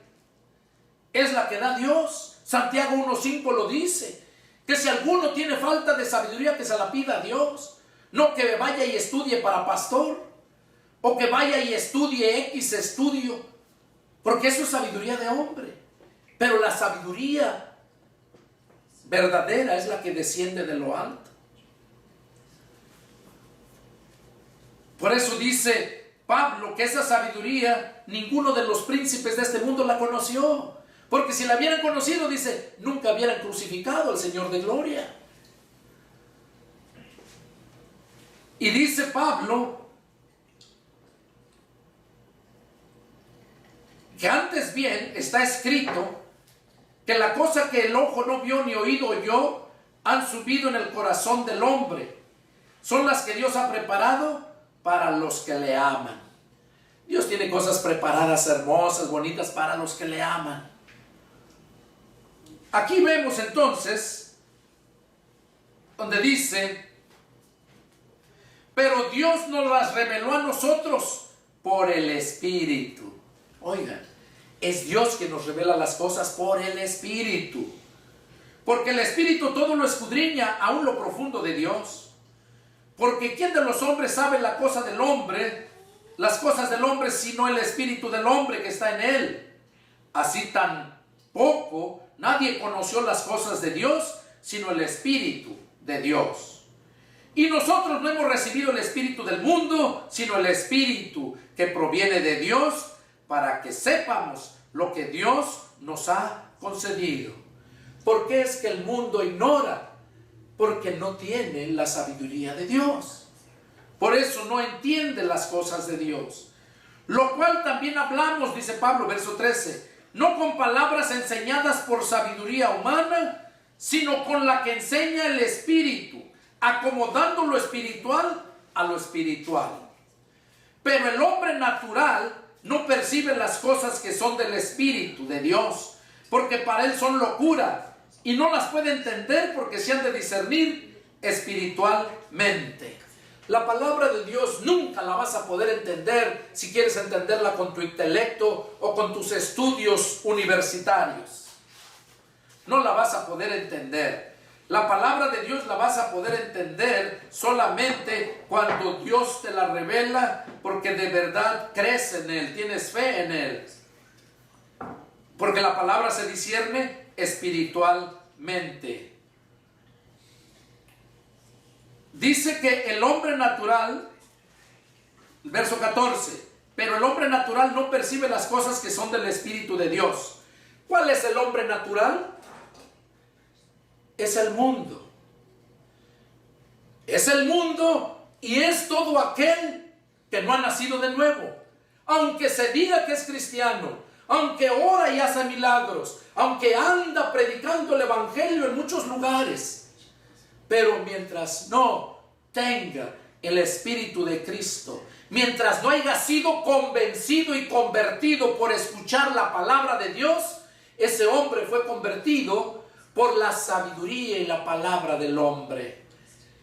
es la que da Dios. Santiago 1:5 lo dice, que si alguno tiene falta de sabiduría, que se la pida a Dios. No que vaya y estudie para pastor, o que vaya y estudie X estudio, porque eso es sabiduría de hombre. Pero la sabiduría verdadera es la que desciende de lo alto. Por eso dice Pablo que esa sabiduría ninguno de los príncipes de este mundo la conoció. Porque si la hubieran conocido, dice, nunca hubieran crucificado al Señor de gloria. Y dice Pablo que antes bien está escrito que la cosa que el ojo no vio ni oído oyó han subido en el corazón del hombre. Son las que Dios ha preparado para los que le aman. Dios tiene cosas preparadas, hermosas, bonitas para los que le aman. Aquí vemos entonces donde dice, pero Dios nos las reveló a nosotros por el Espíritu. Oigan, es Dios que nos revela las cosas por el Espíritu. Porque el Espíritu todo lo escudriña, aún lo profundo de Dios. Porque ¿quién de los hombres sabe la cosa del hombre, las cosas del hombre, sino el espíritu del hombre que está en él? Así tampoco nadie conoció las cosas de Dios, sino el Espíritu de Dios. Y nosotros no hemos recibido el espíritu del mundo, sino el Espíritu que proviene de Dios, para que sepamos lo que Dios nos ha concedido. ¿Por qué es que el mundo ignora? Porque no tiene la sabiduría de Dios. Por eso no entiende las cosas de Dios. Lo cual también hablamos, dice Pablo, verso 13, no con palabras enseñadas por sabiduría humana, sino con la que enseña el Espíritu, acomodando lo espiritual a lo espiritual. Pero el hombre natural no percibe las cosas que son del Espíritu de Dios, porque para él son locura, y no las puede entender porque se han de discernir espiritualmente. La palabra de Dios nunca la vas a poder entender si quieres entenderla con tu intelecto o con tus estudios universitarios. No la vas a poder entender. La palabra de Dios la vas a poder entender solamente cuando Dios te la revela, porque de verdad crees en Él, tienes fe en Él. Porque la palabra se discierne espiritualmente. Dice que el hombre natural, verso 14, pero el hombre natural no percibe las cosas que son del Espíritu de Dios. ¿Cuál es el hombre natural? Es el mundo. Es el mundo y es todo aquel que no ha nacido de nuevo. Aunque se diga que es cristiano, aunque ora y hace milagros, aunque anda predicando el evangelio en muchos lugares, pero mientras no tenga el Espíritu de Cristo, mientras no haya sido convencido y convertido por escuchar la palabra de Dios, ese hombre fue convertido por la sabiduría y la palabra del hombre.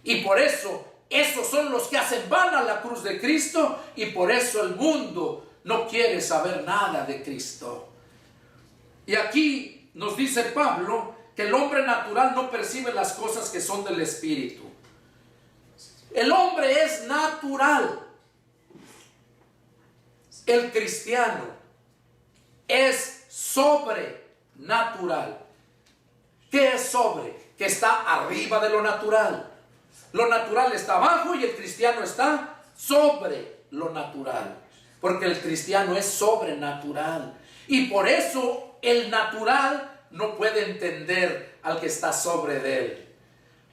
Y por eso, esos son los que hacen vana la cruz de Cristo, y por eso el mundo no quiere saber nada de Cristo. Y aquí nos dice Pablo que el hombre natural no percibe las cosas que son del Espíritu. El hombre es natural. El cristiano es sobrenatural. ¿Qué es sobre? Que está arriba de lo natural. Lo natural está abajo y el cristiano está sobre lo natural. Porque el cristiano es sobrenatural. Y por eso el natural no puede entender al que está sobre de él.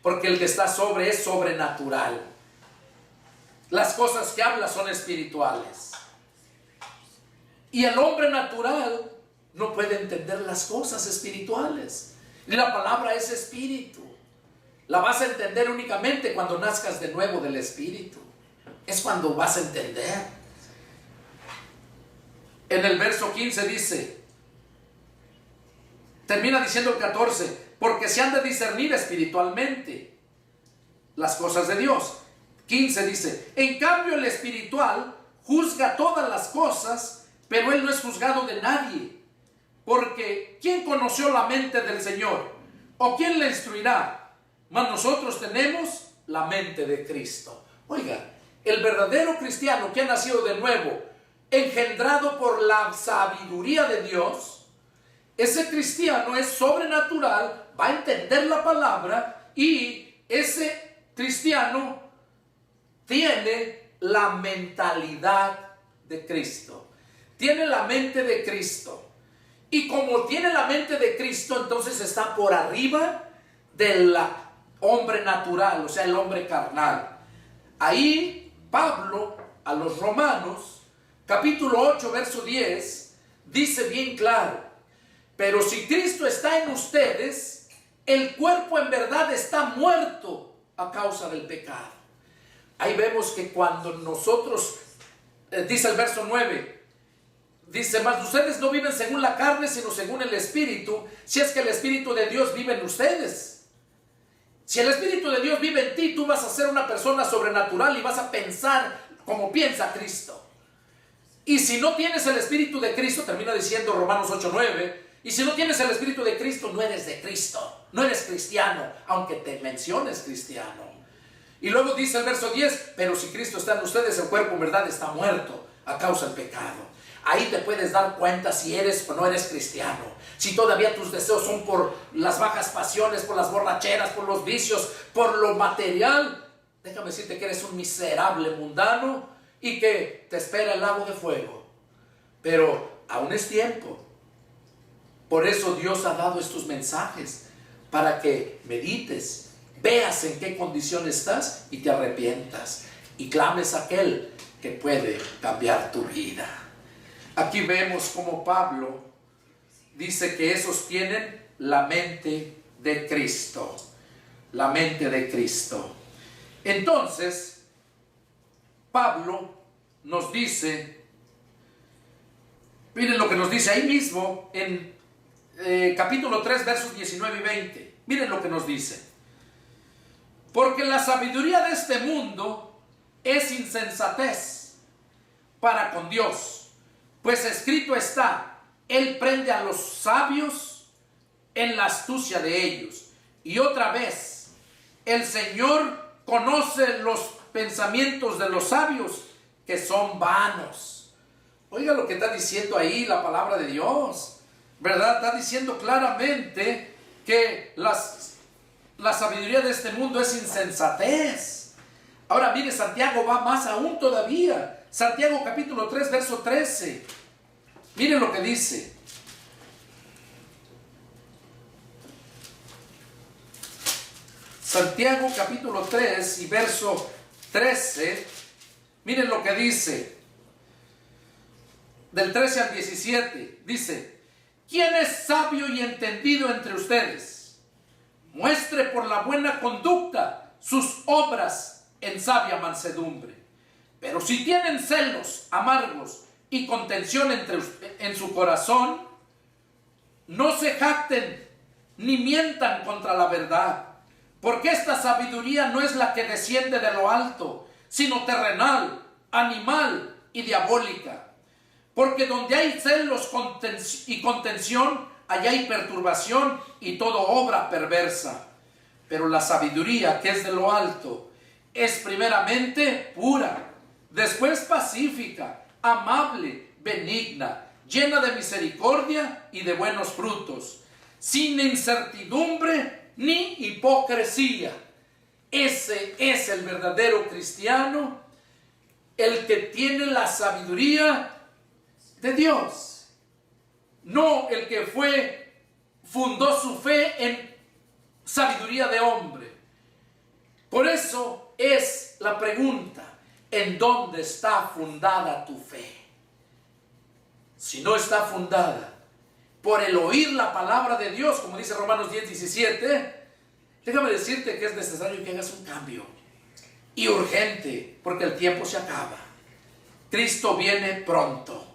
Porque el que está sobre es sobrenatural. Las cosas que habla son espirituales. Y el hombre natural no puede entender las cosas espirituales. Y la palabra es espíritu. La vas a entender únicamente cuando nazcas de nuevo del Espíritu. Es cuando vas a entender. En el verso 15 dice, termina diciendo el 14, porque se han de discernir espiritualmente las cosas de Dios. 15 dice, en cambio el espiritual juzga todas las cosas, pero él no es juzgado de nadie. Porque ¿quién conoció la mente del Señor? ¿O quién le instruirá? Mas nosotros tenemos la mente de Cristo. Oiga, el verdadero cristiano que ha nacido de nuevo, engendrado por la sabiduría de Dios, ese cristiano es sobrenatural, va a entender la palabra, y ese cristiano tiene la mentalidad de Cristo. Tiene la mente de Cristo. Y como tiene la mente de Cristo, entonces está por arriba del hombre natural, o sea, el hombre carnal. Ahí Pablo a los Romanos, capítulo 8, verso 10, dice bien claro, pero si Cristo está en ustedes, el cuerpo en verdad está muerto a causa del pecado. Ahí vemos que cuando nosotros, dice el verso 9, dice, mas ustedes no viven según la carne, sino según el Espíritu, si es que el Espíritu de Dios vive en ustedes. Si el Espíritu de Dios vive en ti, tú vas a ser una persona sobrenatural y vas a pensar como piensa Cristo. Y si no tienes el Espíritu de Cristo, termina diciendo Romanos 8:9, y si no tienes el Espíritu de Cristo, no eres de Cristo, no eres cristiano, aunque te menciones cristiano. Y luego dice el verso 10, pero si Cristo está en ustedes, el cuerpo en verdad está muerto a causa del pecado. Ahí te puedes dar cuenta si eres o no eres cristiano. Si todavía tus deseos son por las bajas pasiones, por las borracheras, por los vicios, por lo material, déjame decirte que eres un miserable mundano y que te espera el lago de fuego. Pero aún es tiempo. Por eso Dios ha dado estos mensajes, para que medites, veas en qué condición estás y te arrepientas y clames a aquel que puede cambiar tu vida. Aquí vemos como Pablo dice que esos tienen la mente de Cristo. La mente de Cristo. Entonces, Pablo nos dice, miren lo que nos dice ahí mismo en capítulo 3, versos 19 y 20. Miren lo que nos dice. Porque la sabiduría de este mundo es insensatez para con Dios. Pues escrito está, Él prende a los sabios en la astucia de ellos. Y otra vez, el Señor conoce los pensamientos de los sabios, que son vanos. Oiga lo que está diciendo ahí la palabra de Dios, ¿verdad? Está diciendo claramente que la sabiduría de este mundo es insensatez. Ahora mire, Santiago va más aún todavía. Santiago capítulo 3, verso 13. Miren lo que dice. Santiago capítulo 3 y verso 13. Miren lo que dice. Del 13 al 17. Dice: ¿quién es sabio y entendido entre ustedes? Muestre por la buena conducta sus obras en sabia mansedumbre. Pero si tienen celos amargos y contención en su corazón, no se jacten ni mientan contra la verdad, porque esta sabiduría no es la que desciende de lo alto, sino terrenal, animal y diabólica. Porque donde hay celos y contención, allá hay perturbación y toda obra perversa. Pero la sabiduría que es de lo alto es primeramente pura, después pacífica, amable, benigna, llena de misericordia y de buenos frutos, sin incertidumbre ni hipocresía. Ese es el verdadero cristiano, el que tiene la sabiduría de Dios, no el que fundó su fe en sabiduría de hombre. Por eso es la pregunta: ¿en dónde está fundada tu fe? Si no está fundada por el oír la palabra de Dios, como dice Romanos 10, 17, déjame decirte que es necesario que hagas un cambio, y urgente, porque el tiempo se acaba. Cristo viene pronto.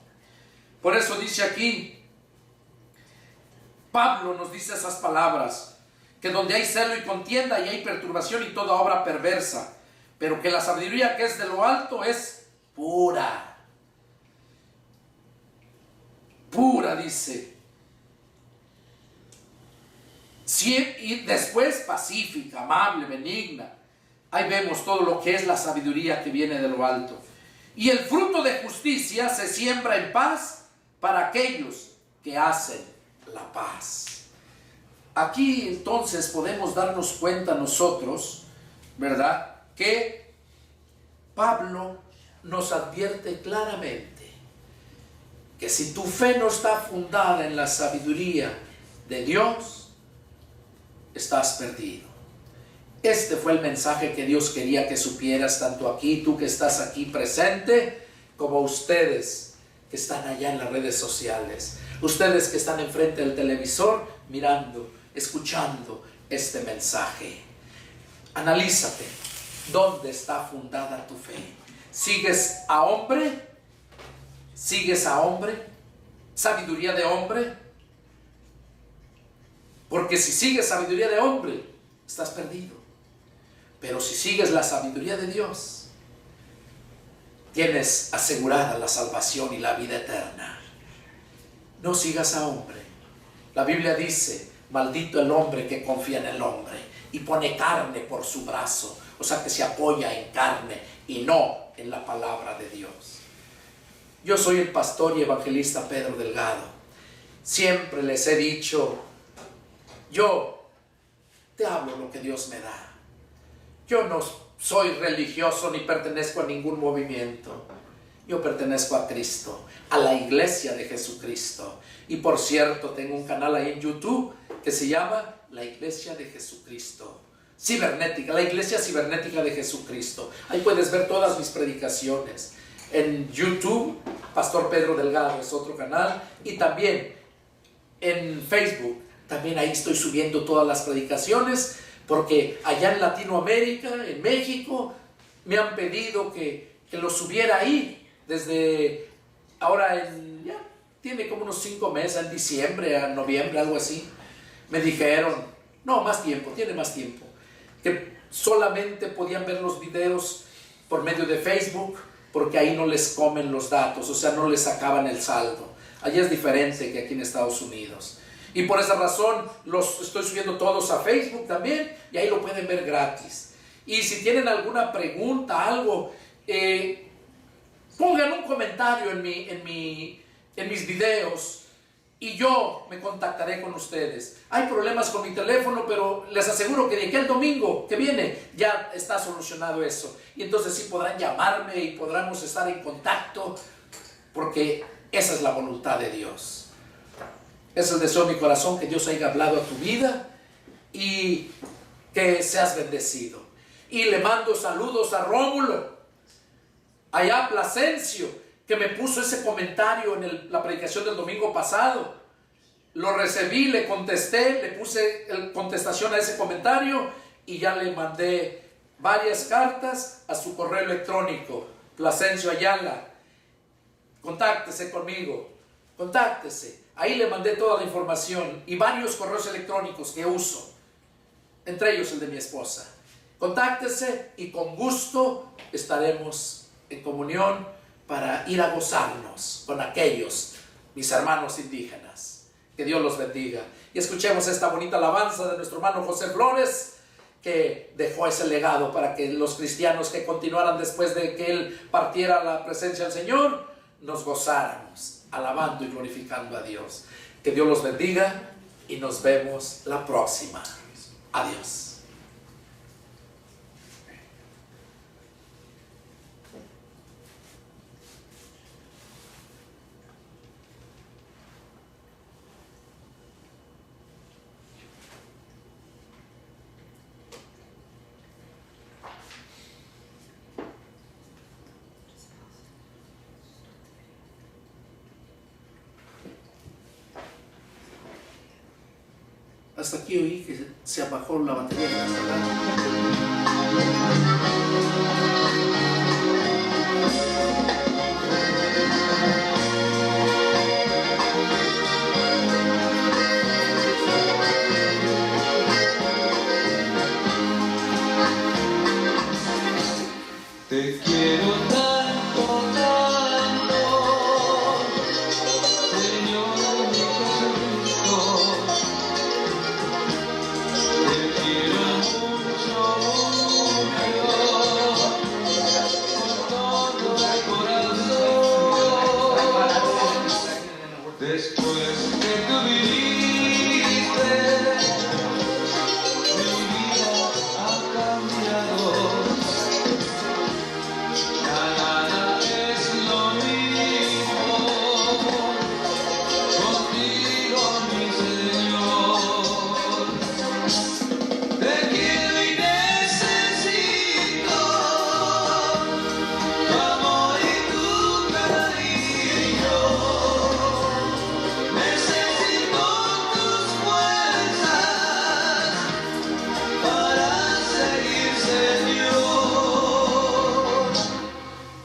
Por eso dice aquí, Pablo nos dice esas palabras, que donde hay celo y contienda y hay perturbación y toda obra perversa, pero que la sabiduría que es de lo alto es pura. Pura, dice. Sí, y después pacífica, amable, benigna. Ahí vemos todo lo que es la sabiduría que viene de lo alto. Y el fruto de justicia se siembra en paz para aquellos que hacen la paz. Aquí entonces podemos darnos cuenta nosotros, ¿verdad?, que Pablo nos advierte claramente que si tu fe no está fundada en la sabiduría de Dios, estás perdido. Este fue el mensaje que Dios quería que supieras, tanto aquí, tú que estás aquí presente, como ustedes que están allá en las redes sociales, ustedes que están enfrente del televisor, mirando, escuchando este mensaje. Analízate, ¿dónde está fundada tu fe? ¿Sigues a hombre? ¿Sigues a hombre? ¿Sabiduría de hombre? Porque si sigues sabiduría de hombre, estás perdido. Pero si sigues la sabiduría de Dios, tienes asegurada la salvación y la vida eterna. No sigas a hombre. La Biblia dice: maldito el hombre que confía en el hombre y pone carne por su brazo. O sea, que se apoya en carne y no en la palabra de Dios. Yo soy el pastor y evangelista Pedro Delgado. Siempre les he dicho, yo te hablo lo que Dios me da. Yo no soy religioso ni pertenezco a ningún movimiento. Yo pertenezco a Cristo, a la iglesia de Jesucristo. Y por cierto, tengo un canal ahí en YouTube que se llama La Iglesia de Jesucristo. Cibernética, la Iglesia Cibernética de Jesucristo. Ahí puedes ver todas mis predicaciones. En YouTube, Pastor Pedro Delgado es otro canal. Y también en Facebook, también ahí estoy subiendo todas las predicaciones. Porque allá en Latinoamérica, en México, me han pedido que lo subiera ahí. Desde ahora, ya tiene como unos 5 meses, en diciembre, a noviembre, algo así. Me dijeron, no, más tiempo, tiene más tiempo, que solamente podían ver los videos por medio de Facebook, porque ahí no les comen los datos, o sea, no les acaban el saldo. Allá es diferente que aquí en Estados Unidos. Y por esa razón los estoy subiendo todos a Facebook también, y ahí lo pueden ver gratis. Y si tienen alguna pregunta, algo, pongan un comentario en mis videos y yo me contactaré con ustedes. Hay problemas con mi teléfono, pero les aseguro que de aquí al domingo que viene ya está solucionado eso. Y entonces sí podrán llamarme y podremos estar en contacto, porque esa es la voluntad de Dios. Es el deseo de mi corazón, que Dios haya hablado a tu vida y que seas bendecido. Y le mando saludos a Rómulo, allá a Plasencio, que me puso ese comentario en la predicación del domingo pasado. Lo recibí, le contesté, le puse contestación a ese comentario y ya le mandé varias cartas a su correo electrónico. Plasencio Ayala, contáctese conmigo, contáctese. Ahí le mandé toda la información y varios correos electrónicos que uso, entre ellos el de mi esposa. Contáctese y con gusto estaremos en comunión para ir a gozarnos con aquellos, mis hermanos indígenas. Que Dios los bendiga. Y escuchemos esta bonita alabanza de nuestro hermano José Flores, que dejó ese legado para que los cristianos que continuaran después de que él partiera a la presencia del Señor, nos gozáramos, alabando y glorificando a Dios. Que Dios los bendiga y nos vemos la próxima. Adiós. Hasta aquí oí que se apagó la batería de la Te quiero tanto, tanto, Señor mi Jesucristo. Te quiero mucho, mucho, con todo el corazón. Después que tú viniste, mi vida ha cambiado. Nada es lo mismo contigo, mi Señor. Te quiero y necesito tu amor y tu cariño. Necesito tus fuerzas para seguir, Señor.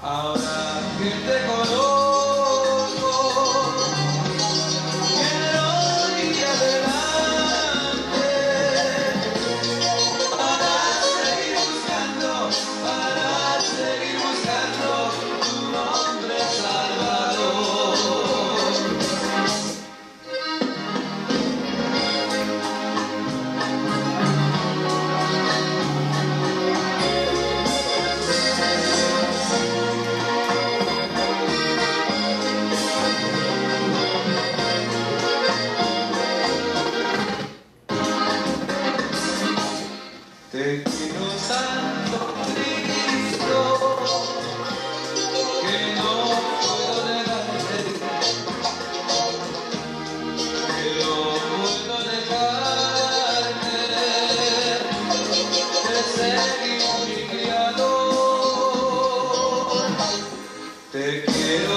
Ahora que te conozco, quiero ir adelante para seguir buscando tu nombre salvador. Te quiero tanto, Cristo, que no puedo negarte, que no puedo dejarte de seguir mi Creador. Te quiero